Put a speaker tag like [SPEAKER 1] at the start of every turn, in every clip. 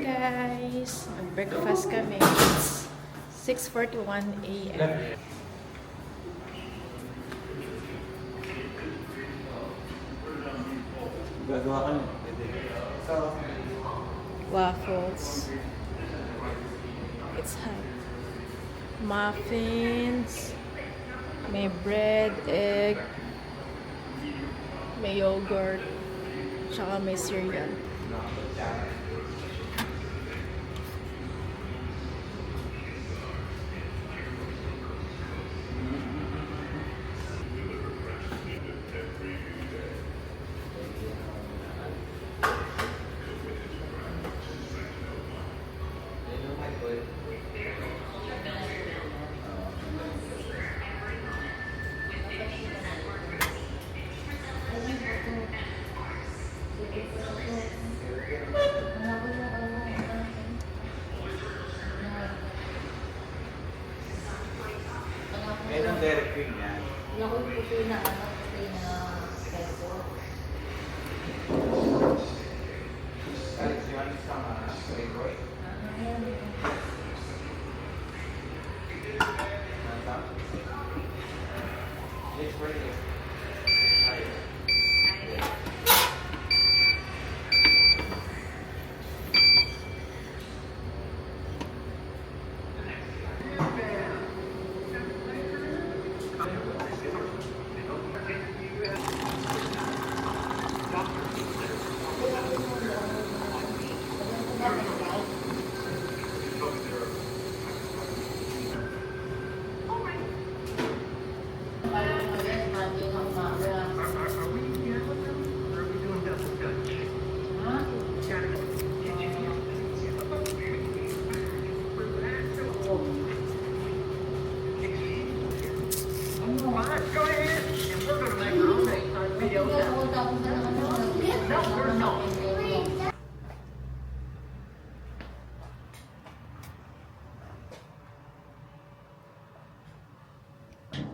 [SPEAKER 1] morning, guys. Breakfast kami. It's 6:41 a.m.
[SPEAKER 2] Gagawa ka na.
[SPEAKER 1] Waffles. It's hot. Muffins. May bread, egg. May yogurt. Tsaka may cereal.
[SPEAKER 2] Ngayon ang direct ring yan.
[SPEAKER 3] Puti na peso.
[SPEAKER 2] Kahit si Juan sama Playboy. Yes, for you.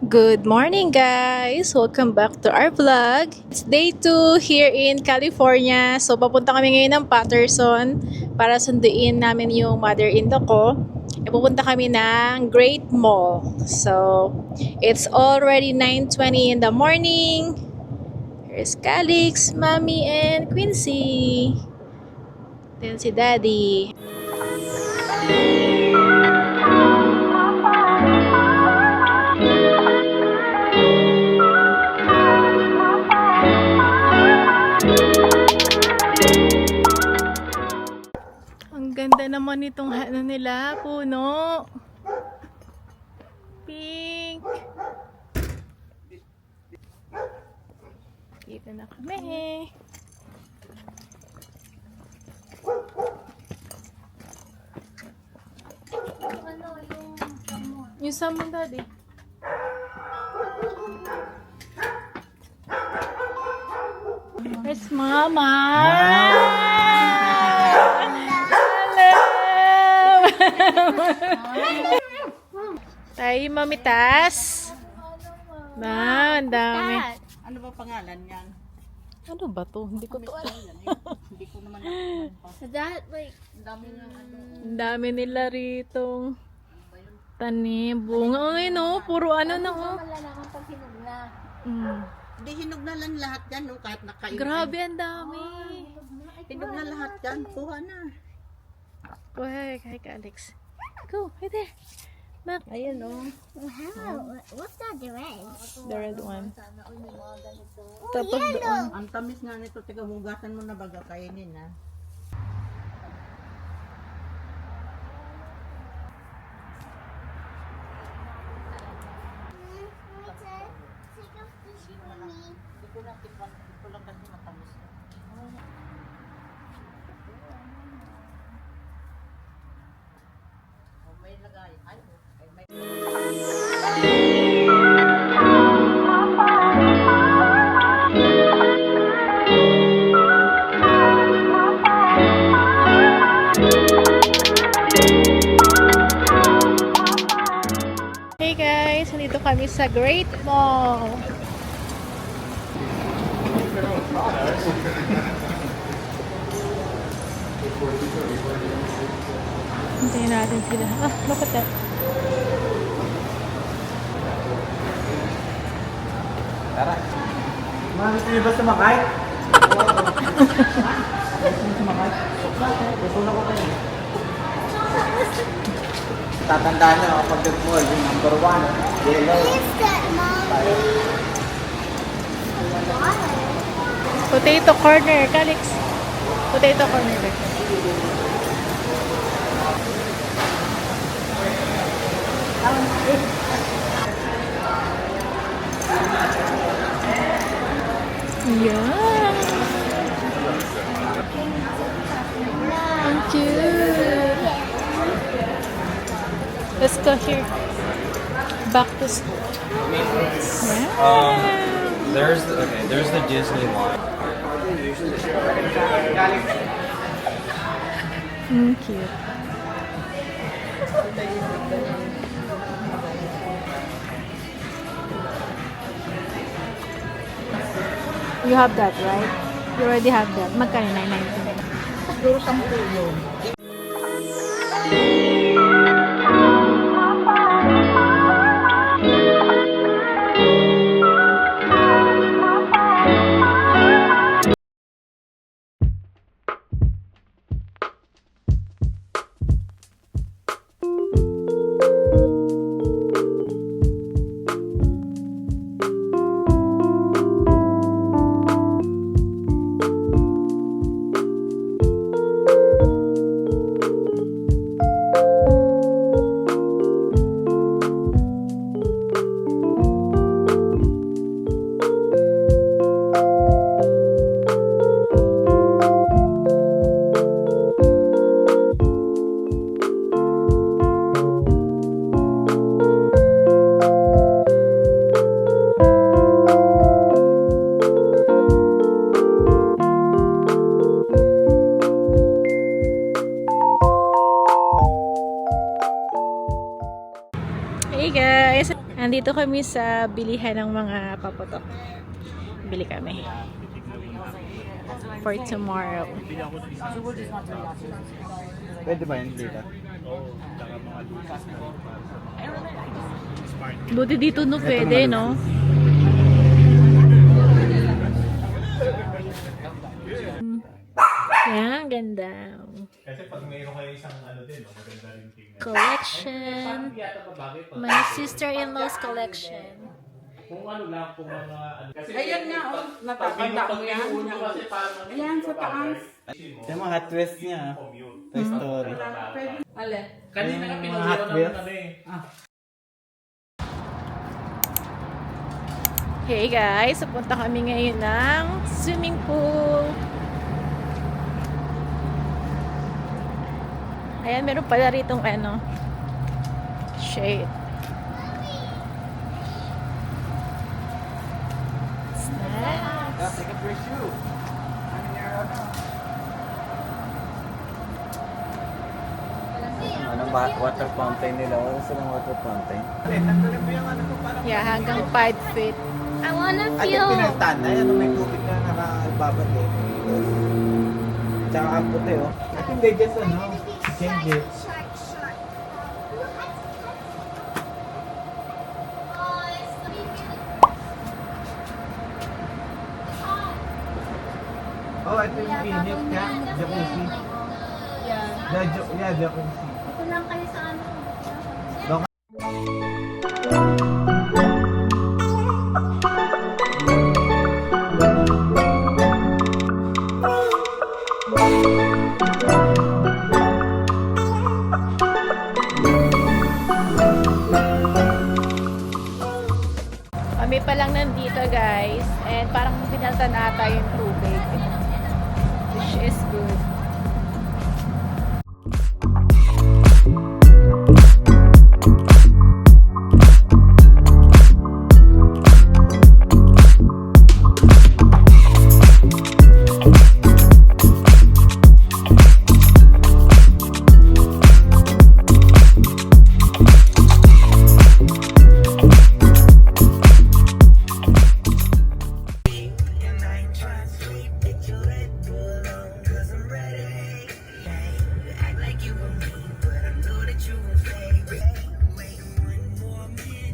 [SPEAKER 1] Good morning, guys! Welcome back to our vlog. It's day 2 here in California. So, papunta kami ngayon ng Patterson para sunduin namin yung mother-in-law ko. Pupunta kami ng Great Mall. So, it's already 9:20 in the morning. Here's Calix, Mommy, and Quincy. Then si Daddy. Ang ganda naman itong ano nila, puno. Pink. Dito na kami. Yung salmon, Daddy. Where's Mama? Tayo mamitas. Na, ang dami.
[SPEAKER 3] Ano ba pangalan niyan?
[SPEAKER 1] Ano ba to? Hindi ko to alam.
[SPEAKER 3] Hindi ko naman alam.
[SPEAKER 4] That like
[SPEAKER 3] Ang dami ng ano.
[SPEAKER 1] Ang dami nila rito. Tanim, bunga. Ay no, puro ano na oh.
[SPEAKER 4] malalaman pag hinog na.
[SPEAKER 1] Mm.
[SPEAKER 3] Hindi hinog na lang lahat yan, no? Kahit nakain.
[SPEAKER 1] Grabe, ang dami.
[SPEAKER 3] Hinog na lahat yan. Kuha na.
[SPEAKER 1] Go ahead, kay Alex. Go, right there. Mac.
[SPEAKER 3] Ayan, oh.
[SPEAKER 4] What's that the red?
[SPEAKER 1] The red one.
[SPEAKER 4] Oh,
[SPEAKER 1] Tapos doon.
[SPEAKER 3] Ang tamis nga nito. Tiga, hugasan mo na baga kainin, ha? Hindi ko lang tikman. Hindi ko lang kasi matamis. Oh, may lagay. Ay, may...
[SPEAKER 1] Hey guys, nandito kami sa Great Mall. Hintayin natin sila. Ah, bakit na?
[SPEAKER 2] Tara. Mga gusto niyo ba sumakay? Gusto niyo sumakay? Gusto na ko kayo. Tatandaan niyo pag nag-mall, yung number 1, yellow.
[SPEAKER 4] Is that mommy?
[SPEAKER 1] Potato corner, Calix. Potato corner. Yeah. Ang cute. Let's go here. Back to school. Yeah.
[SPEAKER 5] There's the Disney line.
[SPEAKER 1] Cute. You have that, right? You already have that. Magkano? 9.90.
[SPEAKER 3] Siguro 10 yun.
[SPEAKER 1] Hey guys! Andito kami sa bilihan ng mga paputok. Bili kami. For tomorrow.
[SPEAKER 2] Pwede ba yun dito?
[SPEAKER 1] Buti dito no pwede, no? Yan, ganda.
[SPEAKER 6] Kasi pag mayroon kayo isang ano din, maganda rin tingnan.
[SPEAKER 1] Collection. My sister-in-law's collection.
[SPEAKER 6] Kung ano lang, kung mga ano. Kasi
[SPEAKER 3] Ayan nga, oh. Natatanda mo yan.
[SPEAKER 6] kasi parang
[SPEAKER 3] Ayan, sa taas.
[SPEAKER 2] Yung mga twist niya. Toy Story.
[SPEAKER 3] Ale.
[SPEAKER 6] Kanina ka
[SPEAKER 2] Yung mga
[SPEAKER 6] pinuliro
[SPEAKER 2] Hot
[SPEAKER 6] naman
[SPEAKER 2] Wheels.
[SPEAKER 6] kami.
[SPEAKER 1] Hey guys, pupunta kami ngayon ng swimming pool. Ayan, meron pala ritong ano, shade. It's nice.
[SPEAKER 2] Take a your shoe. Ano ba? Water fountain nila. Wala silang water fountain. Tanggalin mo yung ano mo parang...
[SPEAKER 1] Yeah, hanggang 5 feet.
[SPEAKER 4] I wanna
[SPEAKER 2] Ay, yung
[SPEAKER 4] feel.
[SPEAKER 2] pinagtan na. Ano may tubig na nakababad eh. Tsaka ang puti oh. I think they just ano, change it. Oh, ito yung pinit ka. Jacuzzi. Yeah, jacuzzi.
[SPEAKER 4] Ito lang kayo sa ano.
[SPEAKER 1] Kami pa lang nandito guys. And parang pinaltan ata yung tubig. Which is good.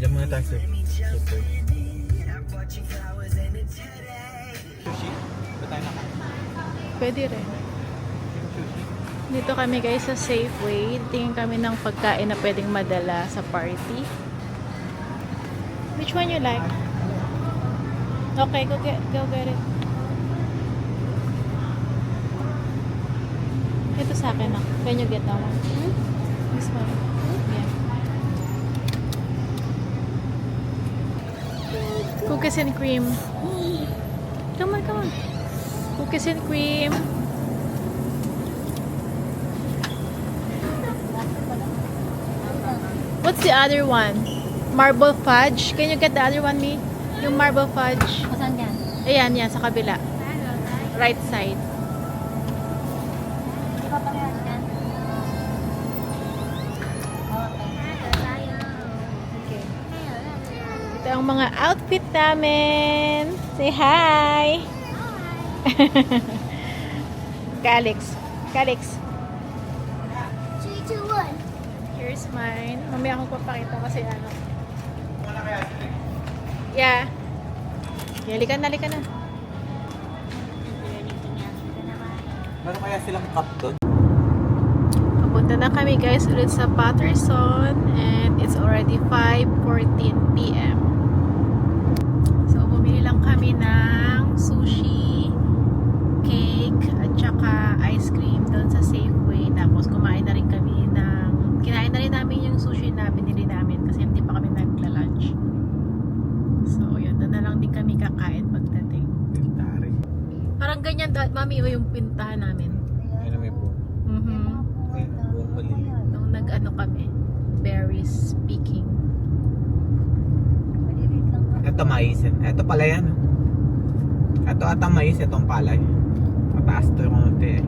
[SPEAKER 2] Diyan muna tayo sa super. Sushi? Ba tayo nakain?
[SPEAKER 1] Pwede rin.
[SPEAKER 2] Sushi?
[SPEAKER 1] Dito kami guys sa Safeway. Tingin kami ng pagkain na pwedeng madala sa party. Which one you like? Okay, go get it. Ito sa akin ako. Can you get that one? This one. Yeah. Cookies and cream. Come on. Cookies and cream. What's the other one? Marble fudge. Can you get the other one, me? Yung marble fudge.
[SPEAKER 4] Saan yan?
[SPEAKER 1] Ayan, yan, sa kabila. Right side.
[SPEAKER 4] Di ba parehas yan? Okay.
[SPEAKER 1] Ito ang mga outfit namin. Say hi! Calix.
[SPEAKER 4] 3, 2, 1.
[SPEAKER 1] Here's mine. Mamaya akong papakita kasi ano. Yeah. Okay, halika na.
[SPEAKER 2] Meron kaya silang cup doon?
[SPEAKER 1] Papunta na kami guys ulit sa Patterson and it's already 5:14 p.m. So, bumili lang kami ng sushi, cake, at saka ice cream doon sa Safeway. Tapos, kinain na rin namin yung sushi na binili namin kasi hindi pa kami nagla-lunch. So, yun. Doon na lang din kami kakain pagdating.
[SPEAKER 2] Military.
[SPEAKER 1] Parang ganyan, mami, yung pintahan namin.
[SPEAKER 2] Ayun na may buong. Ayun, buong maliliit.
[SPEAKER 1] Nung nag-ano kami, berries picking.
[SPEAKER 2] Ito mais. Ito pala yan. Ito ata mais, itong palay. Mataas to yung konti eh.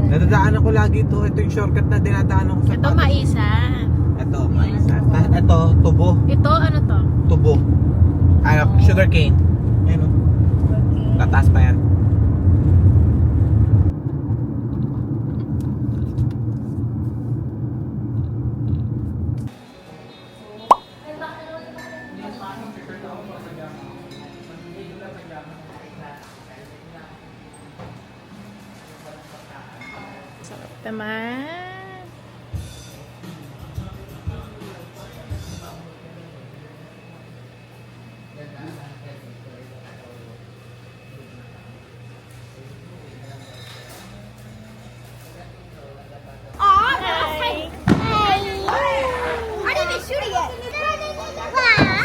[SPEAKER 2] Nadadaanan ko lagi ito. Ito yung shortcut na dinadaanan ko sa
[SPEAKER 1] Ito
[SPEAKER 2] Patterson.
[SPEAKER 1] maisan.
[SPEAKER 2] Ito, mais. Ito, tubo.
[SPEAKER 1] Ito, ano to?
[SPEAKER 2] Tubo. Sugar cane. Ayun o. Tataas pa yan.
[SPEAKER 1] Sarap naman. Hi.
[SPEAKER 4] I didn't even shoot it yet.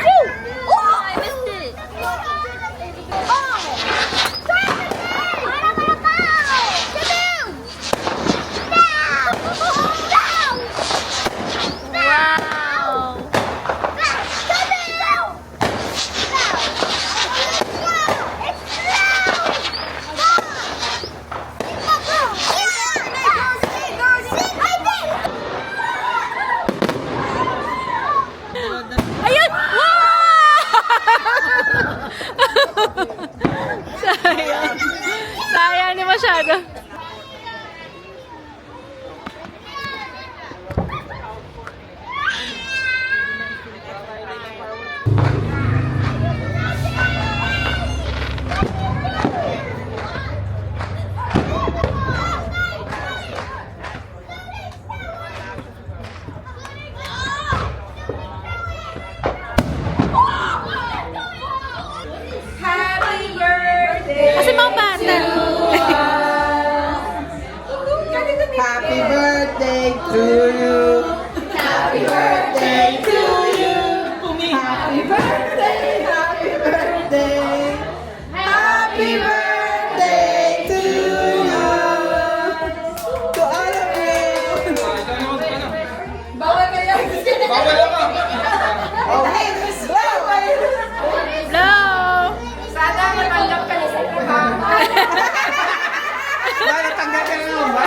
[SPEAKER 4] Shoot! Oh, I missed it. Oh! Try it again! I don't want to go! Kaboom! No! No!
[SPEAKER 1] Wow.
[SPEAKER 4] Kaboom! It's slow!
[SPEAKER 1] Ayun! Wow! Sayang. Sayang ni masyado. Kasi mga bata.
[SPEAKER 2] Happy birthday to you. Happy birthday to you. Happy birthday, happy birthday. Happy birthday to you. To all of you. Bawal kayo. Bawal ako. Oh, hey, let's go.
[SPEAKER 1] Hello!
[SPEAKER 2] Wala, tanggal ka na naman ba?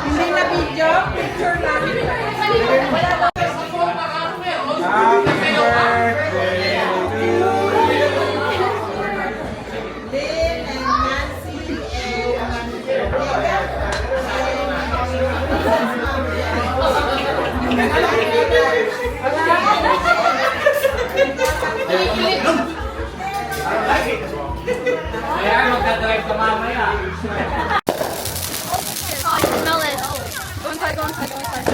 [SPEAKER 2] Hindi na video, picture namin.
[SPEAKER 4] Smell it. Go inside, go inside, go inside.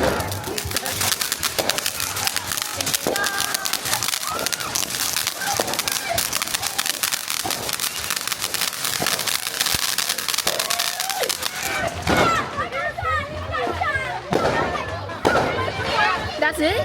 [SPEAKER 4] That's it?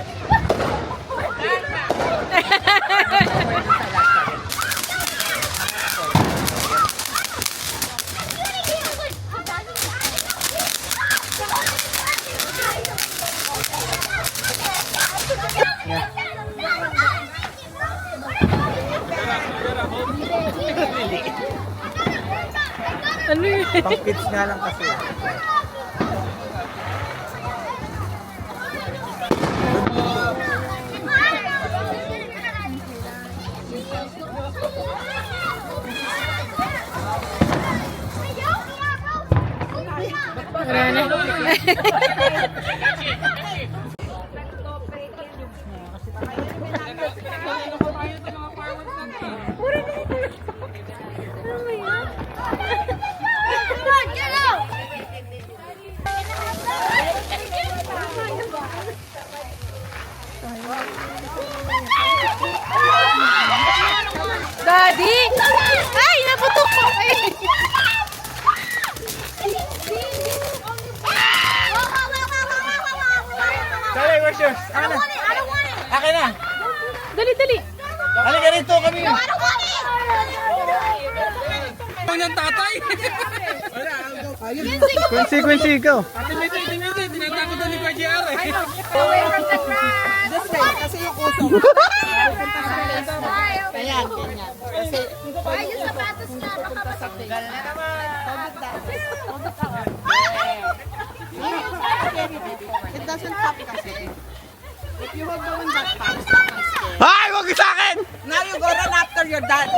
[SPEAKER 1] Ano yun?
[SPEAKER 2] Pang kids nga lang kasi.
[SPEAKER 1] Wala na.
[SPEAKER 4] Come on, get out!
[SPEAKER 1] Daddy! Ay, naputok ko! Ay.
[SPEAKER 2] Kali, where's yours?
[SPEAKER 4] I don't want it! I don't want it!
[SPEAKER 2] Akin na!
[SPEAKER 1] Dali, dali!
[SPEAKER 2] Halika rito kami!
[SPEAKER 4] I don't want it!
[SPEAKER 2] Quincy, ikaw!
[SPEAKER 4] Away from the grass! This way, kasi yung uso. Ayan, ganyan. Ay, yung sapatos niya, baka masakit. Gala naman! It doesn't pop kasi. If you were going that fast,
[SPEAKER 2] Ay! Wag sa akin!
[SPEAKER 3] Now you go run after your dad.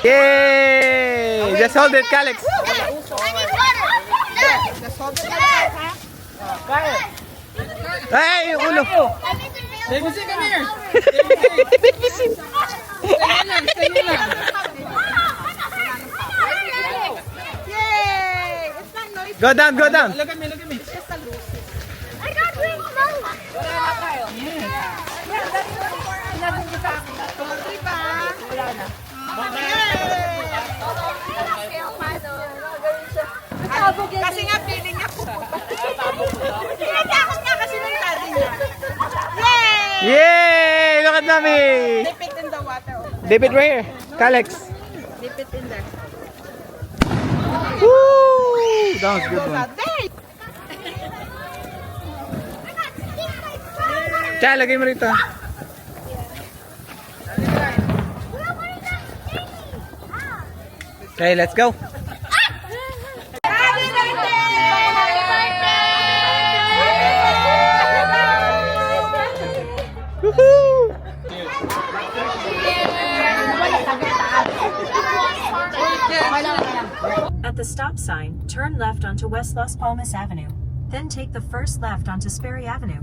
[SPEAKER 2] Yay! Just hold it, Calix.
[SPEAKER 4] I need water! Just hold it like that,
[SPEAKER 2] Ay, yung ulo.
[SPEAKER 4] Baby, come here! Yay! It's not noisy.
[SPEAKER 2] Go down, go down.
[SPEAKER 4] I got green smoke!
[SPEAKER 3] Kasi nga feeling niya pupunta.
[SPEAKER 4] Tinatakot niya kasi ng daddy niya. Yay!
[SPEAKER 2] Yay! Look at Mami!
[SPEAKER 3] Dip it in the water.
[SPEAKER 2] Dip it right here. Calix.
[SPEAKER 3] Dip it in there.
[SPEAKER 2] Woo! That was a good one.
[SPEAKER 3] There!
[SPEAKER 2] Chal, lagay mo rito. Okay, let's go.
[SPEAKER 4] Happy
[SPEAKER 2] Woohoo!
[SPEAKER 7] At the stop sign, turn left onto West Las Palmas Avenue. Then take the first left onto Sperry Avenue.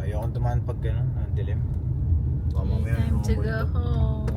[SPEAKER 2] Ayokong dumaan pag gano'n, ang dilim.
[SPEAKER 1] Time to go home.